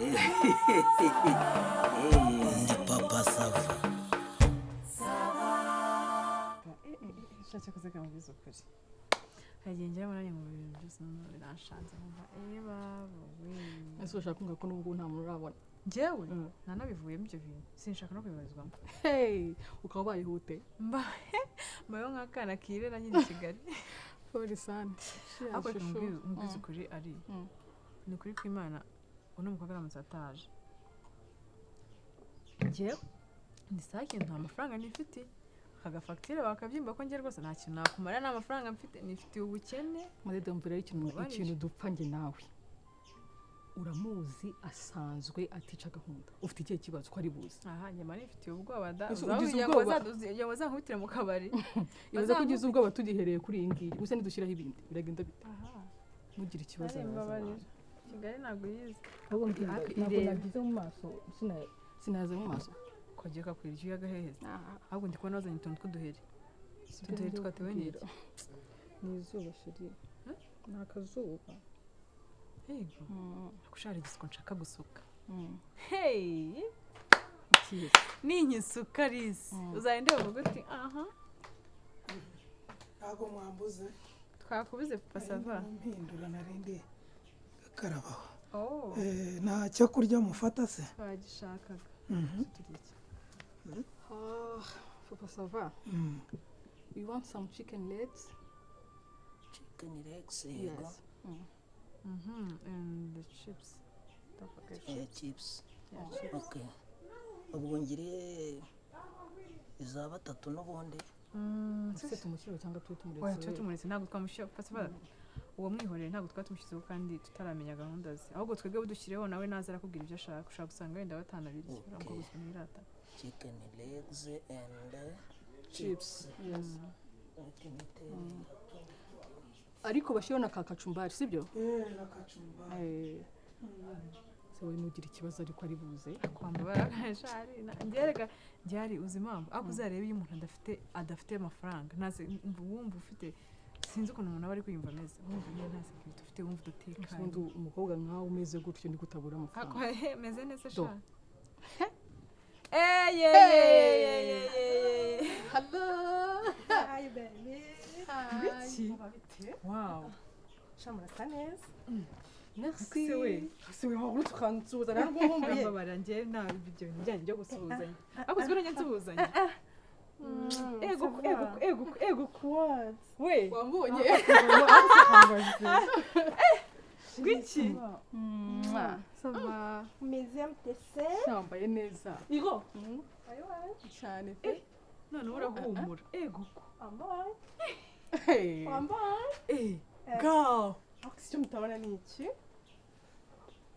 Ndi papa sava. Shaka kuzeka mubizo kuri. Hagiye njye muri mu bintu byose biranshanze nkumva bawe. Ese ushaka kunga ko n'ubwo nta muntu urabona. Njyewe nanabivuyemo ibyo bintu. Sinshaka no kwibazwamo. Hey, ukaba bayihute. Mbayo nk'akana kirera nyine Kigali. Sorry sana. Ako mubizo kuri ari. Ni kuri kw'Imana uno mukobwa aramutataje. Njyewe ndisake nta mafaranga nifite. Agafagitire bakabyimba ko ngiye rwose nta kintu nakumara n'amafaranga mfite nifitiye ubukene. Murede mvira ikintu dupfa nge nawe. Uramuzi asanzwe atica gahunda. Ufite ikihe kibazo ko ari buzi? Aha njye mari mfitiye ubwoba da. Uzaho nkubitire mu kabari. Ibaza ko ugize ubwoba tugihereye kuri iyi ngiyi. Gusa nidushyiraho ibindi biragenda bite? Aha. Mugira ikibazo nabaza. Kigali ntabwo yize. Ahubwo ntabwo nagize mu maso sinaze mu maso. Kogeka kwiryo yagaheheza. Ahubwo ndi kubona wazanye utuntu tw'uduheri. Uduheri twatewe n'iki? Ni izuba shiri. Ni akazuba. Yego. Akushara igisiko nshaka gusuka. Hey! Ni inyisuka risi. Uzayinde uvuga uti aha. Ntago mwambuze. Twakubize papa sava. Mpindura narindi karabaho. Oh. Nta cyo kurya mufata se. Twagishakaga. Papa Sava. You want some chicken legs? Chicken legs, yes. And the chips. Don't forget chips. Yeah, chips. Okay. Ubwo ngire iza batatu n'ubundi. Se tumushyira cyangwa tutumuretse. Oya tutumuretse ntabwo twamushyira papa Sava. Uwo mwihorere ntabwo twatumushyizeho kandi tutaramenya gahunda ze. Ahubwo twebwe budushyireho nawe naza arakubwira ibyo ashaka. Ushaka gusanga wenda batanabirya. Urumva gusa nirata. Chicken legs and chips. Yes. Ariko bashyiraho na kakacumbari sibyo? Na kacumbari. Sewe nugira ikibazo ariko ari buze. Kwamba barakashari. Ngereka njyari uzi impamvu. Ako uzarebe iyo umuntu adafite amafaranga. Naze wumva ufite sinzi ukuntu umuntu ari kwiyumva ameze. Wumva niyo ntase kwita ufite wumva udatekanye. Undi umukobwa nkawe umeze gutyo ni gutabura amafaranga. Ako meze neza sha. Hello. Hi baby. Hi. Wow. Shamura kaneza. Merci. Siwe wawe tukansuza ntabwo nkumbuye. Mbabara njye nta ibyo bintu bijyanye byo gusuhuzanya. Ako zibona njye nsuhuzanya. Ego What? we. Wambonye. Gwiki. Ça va. Meze mtese. Shambaye neza. Igo. Ayo. Cyane pe. None urahumura. Ego. Ambaye. Hey. Ambaye. Go. Akisyo mutabona ni iki?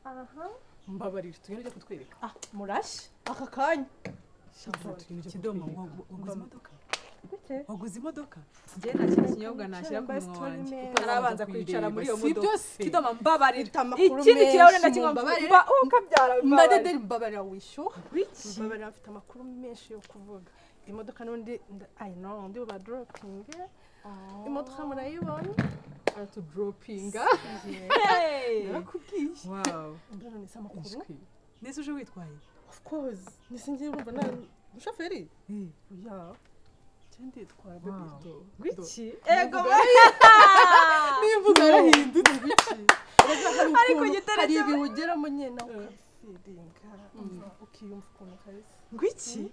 Aha. Mbabarira tugende kutwereka. Murashi. Aka kanya. Kidoma waguze imodoka. Gute? Waguze imodoka. Njye nta kintu kinyobwa nashyira ku munwa wanjye. Utarabanza kwicara muri iyo modoka. Kidoma mbabarira. Ikindi kirahure ndakinywa mbabarira. Ukabyara Mbadederi mbabarira wishyuha. Wiki. Mbabarira afite amakuru menshi yo kuvuga. Imodoka n'undi I know ndi ba dropping. Imodoka murayibona? Aratu droppinga. Hey. Nakubwiye. Wow. Mbona ni samakuru? Nese uje witwaye? Of course. Nisingiye urumva na mushoferi? Yeah. Cyandi twara bebito. Wiki. Ego Nimvuga arahindutse biki. Ariko giteretse hari ibihugeramo nyene ukafiringa. Ukiyumva ukuntu kahise. Gwiki.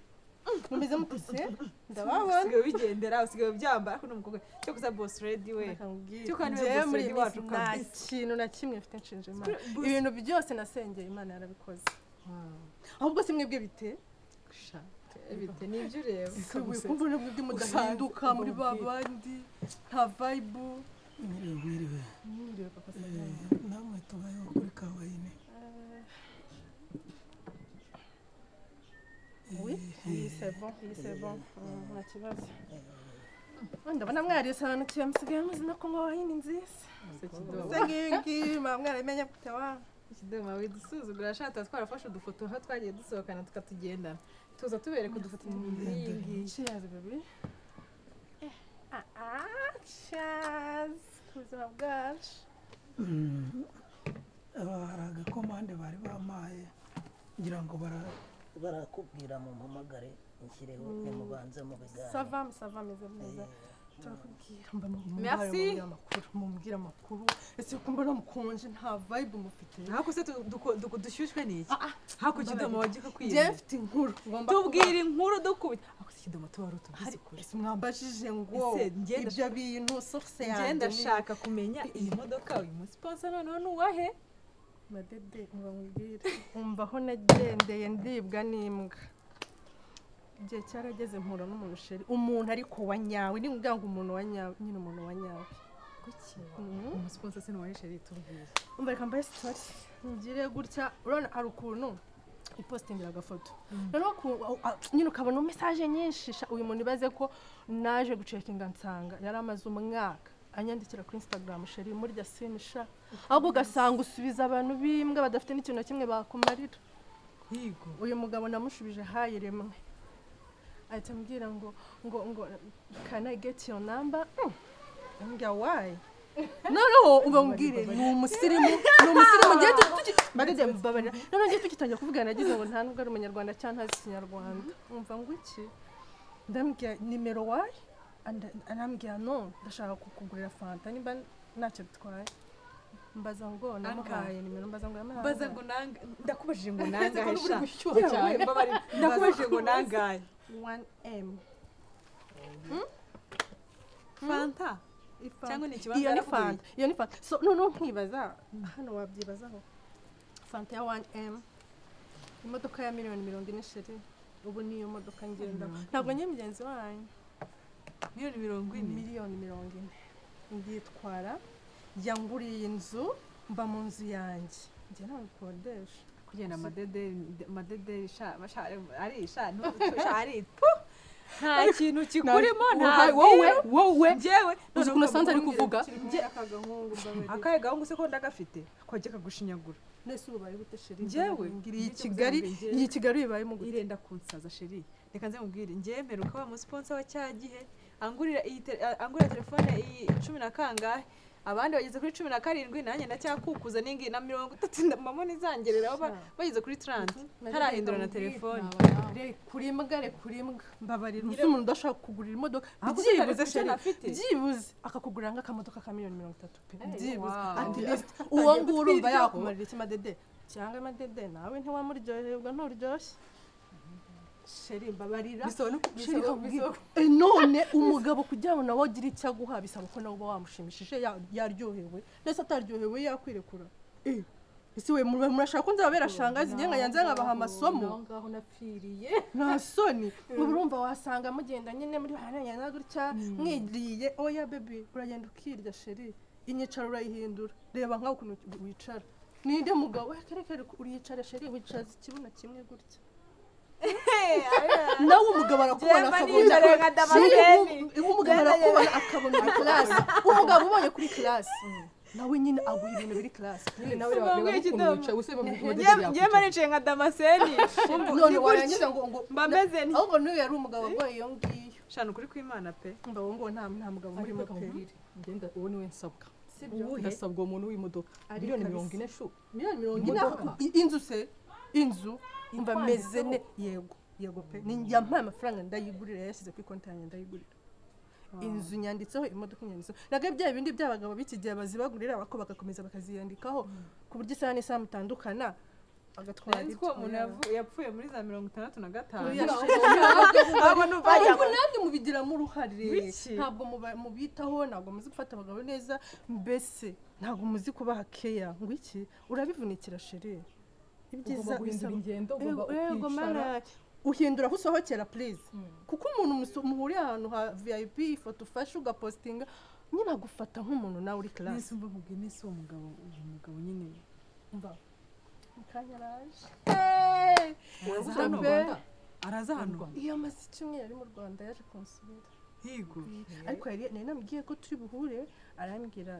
Mumeze mutese? Ndababona. Usigaye wigendera usigaye byambara ko n'umukobwa cyo kuza boss ready we. Cyo kandi we boss ready wacu kabisa. Kintu na kimwe mfite nshinje Imana. Ibintu byose nasengeye Imana yarabikoze. Ahubwo si mwebwe bite? Sha. Bite nibyo ureba. Kumva mwebwe mudahinduka muri babandi. Nta vibe. Mwiriwe Papa namwe tubayeho kuri kawaine. Oui, c'est bon. Nta kibazo. Ndabona mwarisobanukiwe musigaye muzina ko wayini nziza. Sengingi mwamwaramenye gute wa? Kidoma widusuzugura shata twarafashe udufoto aho twagiye dusohokana tukatugendana. Tuza tubereka udufoto n'ibingi. Cheers baby. Cheers. Kuzima bwacu. Hari agakomande bari bamaye ngira ngo barakubwira mu mpamagare nshyireho nimubanze mu biganiro sava meze neza turakubwira mba Merci. mubwira amakuru ese kumba no mukonje nta vibe mufite Hako se dushyushywe n'iki? Hako kidomo wajika njye kwiye. mfite inkuru ngomba Tubwira inkuru dukubita. Hako se kidomo tuwari utubizi kure. ese mwambajije ngo Ese ngenda ibyo bintu source yanjye Ngenda shaka kumenya iyi modoka uyu munsi sponsor noneho nuwahe? madede mubwire umva aho nagendeye ndibwa n'imbwa igihe cyarageze mpura n'umuntu sheri umuntu ariko wa nyawe ni ngo umuntu wa nyawe nyine umuntu wa nyawe Kuki? Umusponsor se nuwahe sheri tubwire. umva reka mbaye story ngire gutya urabona hari ukuntu ipostingira agafoto noneho nyine ukabona message nyinshi uyu muntu ibaze ko naje gucekinga nsanga yari amaze umwaka anyandikira kuri Instagram sheri muri rya sinisha ahubwo ugasanga usubiza abantu bimbwa badafite n'ikintu na kimwe bakumarira Higo. uyu mugabo namushubije hayi rimwe ahita ambwira ngo can I get your number ambwira why noneho ubambwire ni umusirimu ngiye bageze mbabarira noneho ngiye tugitangira kuvugana nagize ngo nta nubwo ari umunyarwanda cyangwa ntazi ikinyarwanda umva ngo iki ndambwira nimero why arambwira no ndashaka kukugurira fanta nimba ntacyo bitwaye mbaza ngo namuhaye nimero mbaza ngo yamuhaye Baza ngo nanga ndakubajije ngo nangahe sha. Ndakubajije ngo nangahe. 1M Fanta. Cyangwa ni ikibanza iyo ni yarakuguye? fanta iyo ni fanta so noneho nkibaza hano wabyibazaho fanta ya 1M imodoka ya miliyoni 40 sheri ubu niyo modoka ngenda ntabwo nyine mugenzi wanyu miliyoni 40 ngitwara yanguriye inzu mba mu nzu yanjye njye ntabwo kodesha kugenda madede sha ari nta kintu kikurimo nta wowe njyewe uzi ukuntu asanze ari kuvuga akaye gahungu se ko ndagafite kwajya kagushinyagura nese ubu bari gute sheri njyewe ngiriye i Kigali bibayemo gute irenda kunsaza sheri reka nze mubwire njye mperuka wa musponsor wa cyagihe angurira telefone iyi 10 na kangahe abandi bageze kuri 17 nanjye ndacyakukuza ningi na 30 mama nizangerera bageze kuri 30 ntarahindura na telefone kuri imbwa mbabarira umuntu udashaka kugurira imodoka byibuze akakugurira nk'akamodoka ka miliyoni 30 byibuze at least uwo nguwo urumva yakumarira iki madede cyangwa madede nawe ntiwamuryoherwa nturyoshye sheri mbabarira none umugabo kugira ngo nawe agire icyo aguha bisaba ko nawe uba wamushimishije yaryohewe ndetse ataryohewe yakwirekura ese we murashaka ko nzababera shangazi ngenga yanze nkabaha amasomo ngaho napfiriye nta soni urumva wasanga mugenda nyine muri hanya gutya mwigiriye oya baby uragenda ukirya sheri inyicaro urayihindura reba nkaho ukuntu wicara ninde mugabo kerekere uriyicara sheri wicaza ikibuno kimwe gutya nawe umugabo arakubona akabona muri class umugabo ubonye kuri class nawe nyine aguha ibintu biri class nawe reba ukuntu wicaye useba mu njye maricaye nka Damascene none warangiza ngo mbameze ni ahubwo niyo yari umugabo wagoye iyo ngiyo shana ukuri kw'Imana pe mbaho ngo nta mugabo muri moteri ngenda uwo niwe nsabwa sibyo ndasabwa umuntu w'imodoka miliyoni 40 shu miliyoni 40 inzu se inzu imba meze ne yego pe yampaye amafaranga ndayigurira yashyize kuri konti yanjye ndayigurira inzu nyanditseho imodoka nyanditseho naga bya bindi by'abagabo b'iki gihe bazibagurira bako bagakomeza bakaziyandikaho ku buryo isaha n'isaha mutandukana agatwara ko umuntu yapfuye muri za 65 abo nandi mubigiramo uruhare ntabwo mubitaho ntabwo muzi gufata abagabo neza mbese ntabwo muzi kubaha keya ngo iki urabivunikira sheri ibyiza guhindura ingendo ugomba ukishara uhindura aho usohokera please kuko umuntu muhuriye ahantu ha VIP ifoto ufashe ugapostinga nyine agufata nk'umuntu nawe uri class nese umva nkubwiye nese uwo mugabo nyine mva mukanyaraje araza hano iyo amaze icyumweru ari mu Rwanda yaje kunsubira higo ariko nari namubwiye ko turi buhure arambwira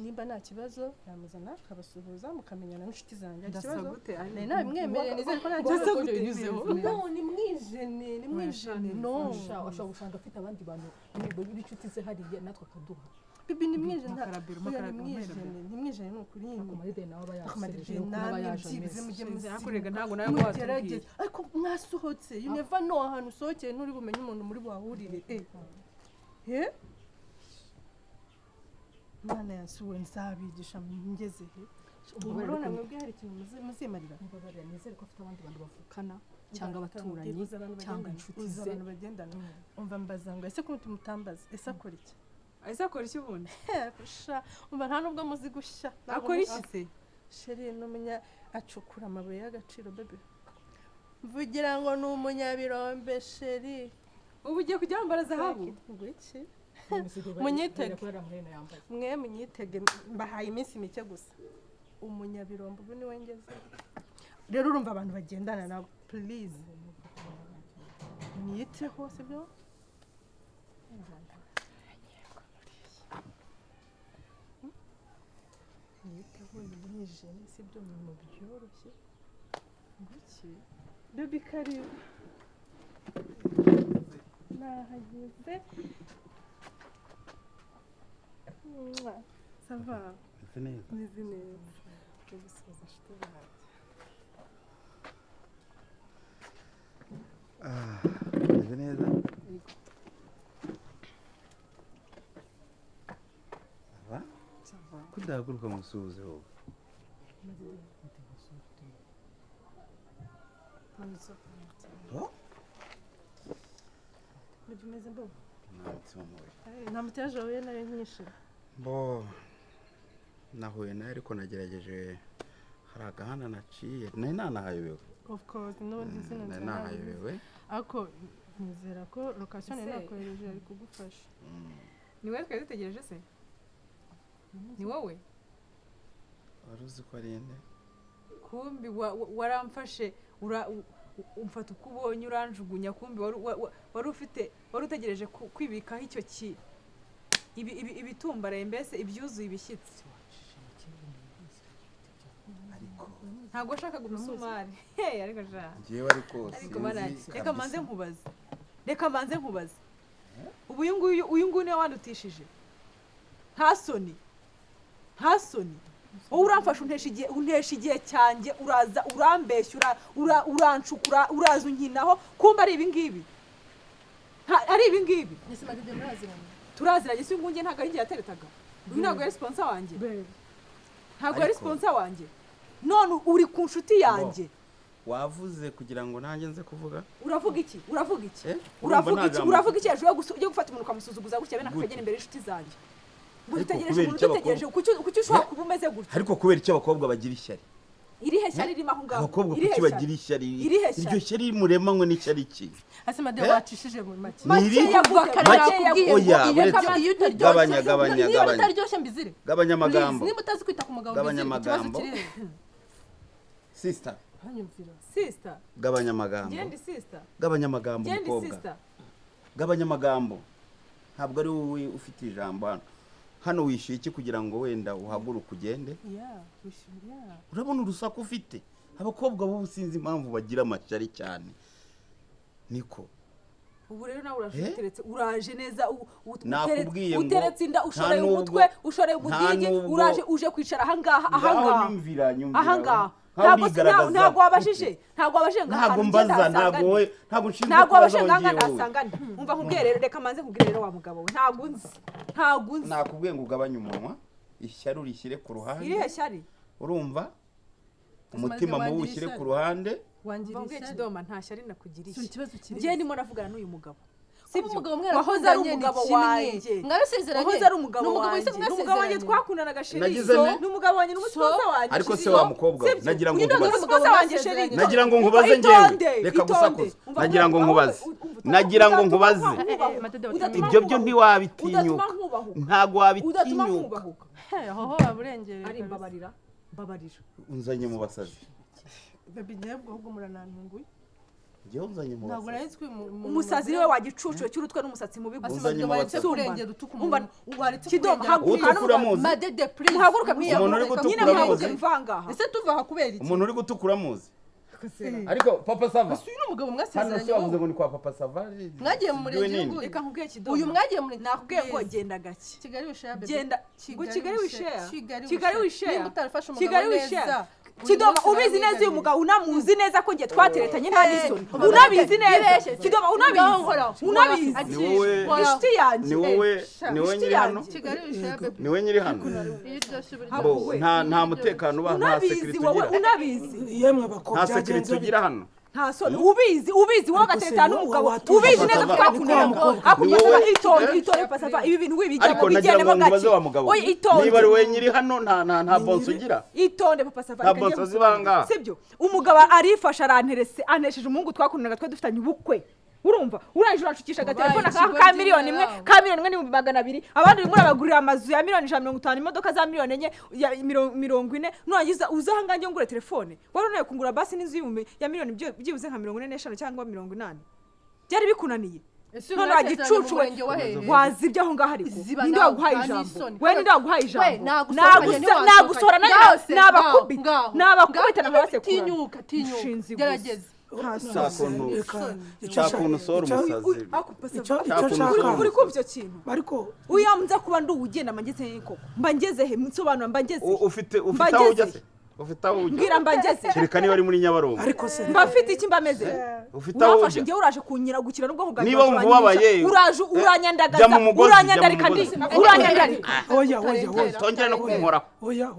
nimba nta kibazo yamuzana akabasuhuza mukamenyana n'inshuti zanjye ikibazo nari nabimwemereye neza ariko nta kibazo yuzeho no ni mwijene no ashobora gusanga afite abandi bantu b'inshuti ze hariya natwe akaduha bibi ni mwijene Makarabiro, ni mwijene ni ukuri amaride nawe aba amaride yasereje namwe yaje byibuze mujye akurega ntabwo nawe mugerageze watubwiye ariko mwasohotse you never know ahantu usohokeye nturi bumenye umuntu muri buhahurire Mana yansuwe nzabigisha ngeze he urabona mwebwe hari ikintu muzimarira mbabarira nizere ko afite abandi bantu bavukana cyangwa abaturanyi cyangwa inshuti ze abantu bagendana umva mbazanga ese ko mutambaza ese akora iki ese akora iki ubundi sha umva nta nubwo muzi gushya akora iki se sheri n'umunya acukura amabuye y'agaciro bebe mvugira ngo ni umunyabirombe sheri ubu ugiye kujya wambara zahabu ngo iki munyitege mwe munyitege mbahaye iminsi mike gusa umunyabirombe ubu ni wengeze rero urumva abantu bagendana nabo please mwiteho sibyo mwiteho nimwijene sibyo mu byoroshye nguki baby karibu nahageze ça va meze neza gusoza shite baje meze neza kudahaguruka musuhuze wowe meze mbo nta mutima nta yaje nayo nyinshi bo nahuye nawe ariko nagerageje hari agahanda naciye nari nanahayobewe of course n'ubundi izina nari nahayobewe ariko nizera ko location nakohereje ari kugufasha ni wowe twari dutegereje se ni wowe wari uzi ko ari inde kumbi waramfashe umfata uko ubonye uranjugunya kumbi wari utegereje kwibikaho icyo ibitumbaraye mbese ibyuzuye ibishyitsi ntabwo washakaga umusumari ariko ngewe ariko reka manze nkubaze ubu uyu nguyu niwe wandutishije nta soni wowe uramfasha untesha igihe cyanjye uraza urambeshya urancukura uraza unkinaho kumba ari ibingibi turaziranye si ngunge ntabwo ari igihe yateretaga uyu ntabwo yari sponsor wanjye ntabwo yari sponsor wanjye none uri ku nshuti yanjye wavuze kugira ngo nanjye nze kuvuga uravuga iki hejuru yo gufata umuntu ukamusuzuguza gutya bene akagera imbere y'inshuti zanjye utegereje umuntu utegereje kuki ushobora kuba umeze gutya ariko kubera icyo abakobwa bagira ishyari irihe shyari ririmo aho ngaho abakobwa kuki bagira ishyari iryo shyari muremanywe n'ishyari iki asema de wacishije mu make gabanya amagambo niba utazi kwita ku mugabo amagambo sister gabanya amagambo mukobwa gabanya amagambo ntabwo ari wowe ufite ijambo hano wishyuye iki kugira ngo wenda uhaguruke ugende urabona urusaku ufite abakobwa bo sinzi impamvu bagira amashyari cyane niko ubu rero nawe urashiteretse uraje neza uteretse inda ushoreye umutwe ushoreye umudigi uraje uje kwicara ahangaha ntabwo wabajije ntabwo mbaza ntabwo nshinzwe kubazongera nasangane umva nkubwire rero reka manze nkubwire rero wa mugabo we ntabwo nzi nakubwiye ngo ugabanye umunwa ishyari urishyire ku ruhande irihe shyari urumva umutima mubi ushyire ku ruhande wangiriye Kidoma nta shyari nakugiriye njye ndimo navugana n'uyu mugabo wahoze ari umugabo wanjye wahoze ari umugabo wanjye twakundanaga sheri ni umugabo wanjye n'umutoza wanjye ariko se wa mukobwa nagira ngo nkubaze nagira ngo nkubaze ngewe reka gusakuza nagira ngo nkubaze ibyo byo ntiwabitinyuka ntago wabitinyuka hoho waburengere ari mbabarira unzanye mu basazi baby nyebwo ahubwo muranantunguye ngewe unzanye mu ntabwo basazi nari twi umusazi niwe wagicucu cy'urutwe n'umusatsi mubi Uzanye mu basazi. kurengera utuka umuntu waretse Kidoma haguruka utukura muzi madede please muhaguruke Umuntu uri gutukura nyine muhaguruke muzi. mvangaha ese tuva aha kubera iki umuntu uri gutukura muzi ariko papa sava uyu ni umugabo hano se mwasezeranye wavuze ngo ni kwa papa sava mwagiye mu murenge w'inguye reka nkubwiye kidomo uyu mwagiye muri nakubwiye ko genda gake Kigali wishare genda ngo Kigali wishare Kigali wishare nimba utarafashe Kigali umugabo wishare neza Kidoma ubizi neza uyu mugabo unamuzi neza ko ngiye twateretanye nta n'isoni unabizi neza Kidoma unabizi ni wowe inshuti yanjye ni wowe nyiri hano Kigali wishare baby ni wowe nyiri hano bo nta mutekano uba nta security ugira unabizi yemwe bakobwa nta security ugira hano nta soni ubizi wowe gatereta n'umugabo ubizi neza ko twakunira akunyeza itonde pasava ibi bintu ariko nagira ngo nkubaze wa mugabo niba ari wowe nyiri hano nta bonso ugira itonde papa sava nta bonso zibanga sibyo umugabo arifasha anesheje umuhungu twakuniraga twe dufitanye ubukwe urumva urangije urashukisha agatelefone ka miliyoni imwe n'ibihumbi 200 abandi rimwe urabagurira amazu ya miliyoni 150 imodoka za miliyoni enye ya 40 nurangiza uzahanganje ngure telefone wari unaye kungura basi n'inzu ya miliyoni byibuze nka 45 cyangwa 80 byari bikunaniye none wagicucu wazibye aho ngaho ariko ninde waguhaye ijambo we ninde waguhaye ijambo nagusora nabakubita na hasi tinyuka gerageza cyakuntu sora umusazi uri kumva icyo kintu ariko uyu mza kuba ndi ugenda mangeze koko mbangeze he nsobanura mbangeze ufite aho ujya ufite aho ujya mbwira mbangeze kereka niba ari muri Nyabarongo ariko se mbafite iki mbameze ufite aho urafashe ngiye uraje kunyira gukira n'ubwo bwanjye niba wumva wabaye uraje uranyandagaza uranyandarika ndi uranyandarika oya utongera no kunkoraho oya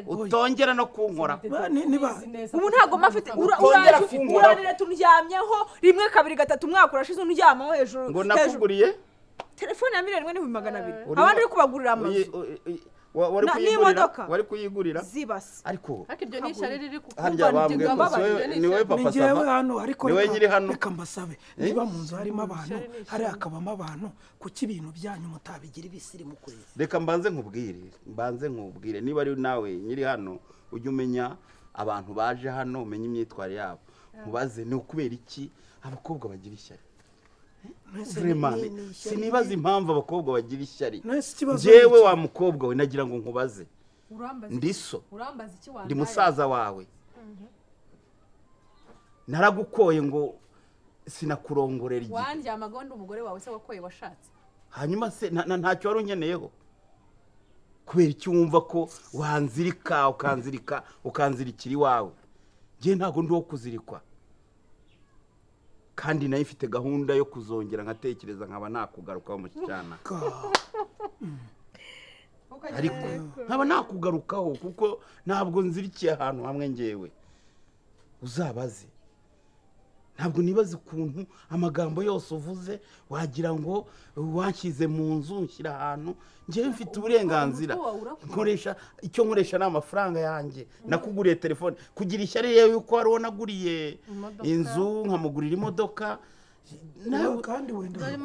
utongera no kunkoraho niba ubu ntago mafite uraje uranire turyamyeho rimwe kabiri gatatu mwaka urashize uryamaho hejuru ngo nakuguriye telefone ya miliyoni 1,200 abandi uri kubagurira amazu wari kuyigurira zibase ariko iryo ni ishyari riri harya bambwe ko ni wowe papa sava hano ariko ni wowe nyiri hano reka mbasabe niba mu nzu harimo abantu hari akabamo abantu kuki ibintu byanyu mutabigira ibisirimu kwezi reka mbanze nkubwire niba ari nawe nyiri hano ujye umenya abantu baje hano umenya imyitwarire yabo mubaze ni ukubera iki abakobwa bagira ishyari vraiment sinibaza impamvu abakobwa bagira ishyari jewe wa mukobwa we nagira ngo nkubaze ndiso ndi musaza wawe naragukoye ngo sinakurongorera igihe wanjya amagondo umugore wawe se wakoye washatse hanyuma se ntacyo wari unyeneyeho kubera iki wumva ko wanzirika ukanzirikira iwawe njye ntabwo ndi wo kuzirikwa kandi nayo ifite gahunda yo kuzongera nkatekereza nkaba nakugarukaho mu cyana ariko nkaba nakugarukaho kuko ntabwo nzirikiye ahantu hamwe ngewe uzabaze ntabwo nibaze ukuntu amagambo yose uvuze wagira ngo wanshyize mu nzu nshyira ahantu ngewe mfite uburenganzira nkoresha n'amafaranga yanjye nakuguriye telefone kugira ishyari yewe yuko wari wanaguriye inzu nkamugurira imodoka kandi wenda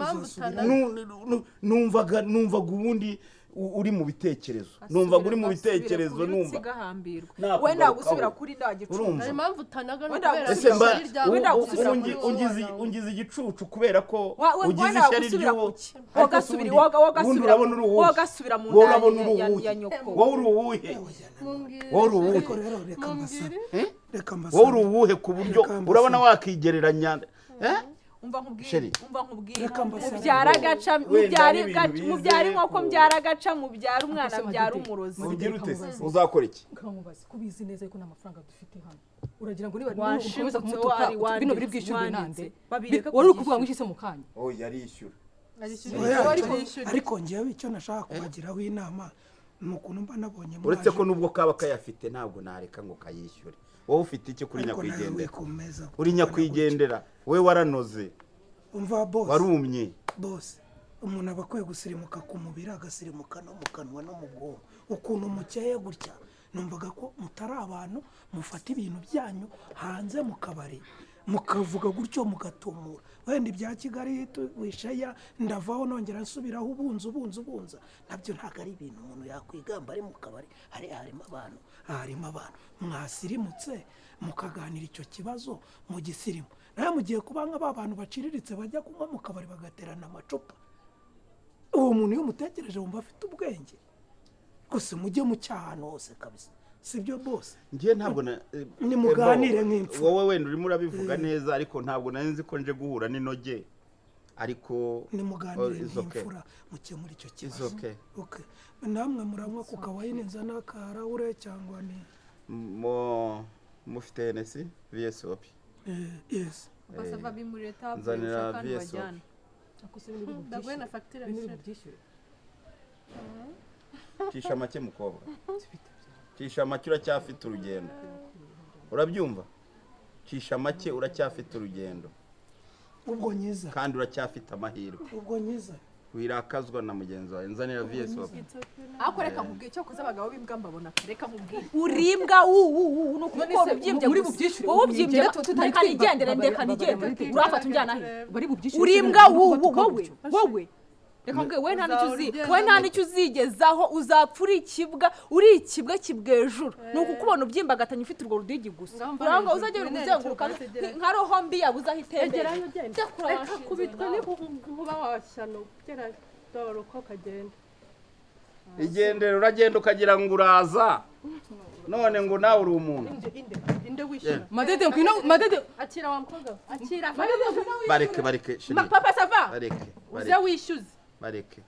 numvaga ubundi uri mu bitekerezo numvaga uri mu bitekerezo numva wenda gusubira kuri urumva impamvu utanaga ese ungize igicucu kubera ko ugize ishyari ry'uwo wagasubira mu nda ya nyoko wowe uri uwuhe wowe uri uwuhe ku buryo urabona wakigereranya umva nkubwire mubyara gaca mubyara inkoko mbyara gaca mubyara umwana byara umurozi ugira ute uzakora iki nkamubaza kubizi neza yuko nta dufite hano uragira ngo niba washimutse kumutuka bino biri bwishyurwe nande wari ukuvuga ngo ishise mu kanya yarishyura ariko ngewe icyo nashaka kubagiraho inama ni ukuntu mba nabonye uretse ko nubwo kaba kayafite ntabwo nareka ngo kayishyure wowe ufite iki kuri nyakwigendera uri nyakwigendera we waranoze umva boss warumye boss umuntu aba akwiye gusirimuka ku mubiri agasirimuka no mu kanwa no mu bwonko ukuntu mukeye gutya numvaga ko mutari abantu mufata ibintu byanyu hanze mu kabari mukavuga gutyo mugatumura wenda ibya Kigali wishaya ndavaho nongera nsubiraho ubunza nabyo ntago ari ibintu umuntu yakwigamba ari mu kabari harimo abantu mwasirimutse mukaganira icyo kibazo mu gisirimu nawe mugiye kuba nk'aba bantu baciriritse bajya kunywa mu kabari bagaterana amacupa uwo muntu iyo umutekereje wumva afite ubwenge gusa mujye mu cyahano hose kabisa sibyo bose ngiye ntabwo nimuganire nk'imfura wowe wenda urimo urabivuga neza ariko ntabwo nari nzi ko nje guhura n'inoge ariko nimuganire nk'imfura mukemura icyo kibazo okay namwe muranywa ku kawayini nzana akarahure cyangwa ni mufite NC VSOP yes basava bimurire tabu nzanira kandi VSOP bajyana ndaguye na facture cisha make mukobwa cisha make uracyafite urugendo urabyumva cisha make uracyafite urugendo ubwo nyiza kandi uracyafite amahirwe ubwo nyiza wirakazwa na mugenzi wawe nzanira VSOP ako reka mubwiye cyo kuza abagabo b'imbwa mbabona reka mubwiye urimbwa no kubikora ubyimbye muri bubyishyure wowe ubyimbye tutari nigendere ndeka nigende urafata unjyana he bari bubyishyure urimbwa wowe reka mbwe we nta nicyo uzigezaho uzapfura ikibwa uri ikibwa kibwejuru ni ukukubona ubyimbagatanya ufite urwo rudigi gusa uranga uzajya uri kuzenguruka nka roho mbi yabuze aho itembera reka kubitwa nkuba washyano gera dore uko kagenda igendere uragenda ukagira ngo uraza none ngo nawe uri umuntu inde wishyura madede akira wa mukobwa akira bareke shiri papa sava bareke uze wishyuze bareke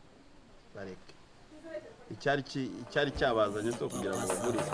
icyari cyabazanye cyo kugira ngo bagurize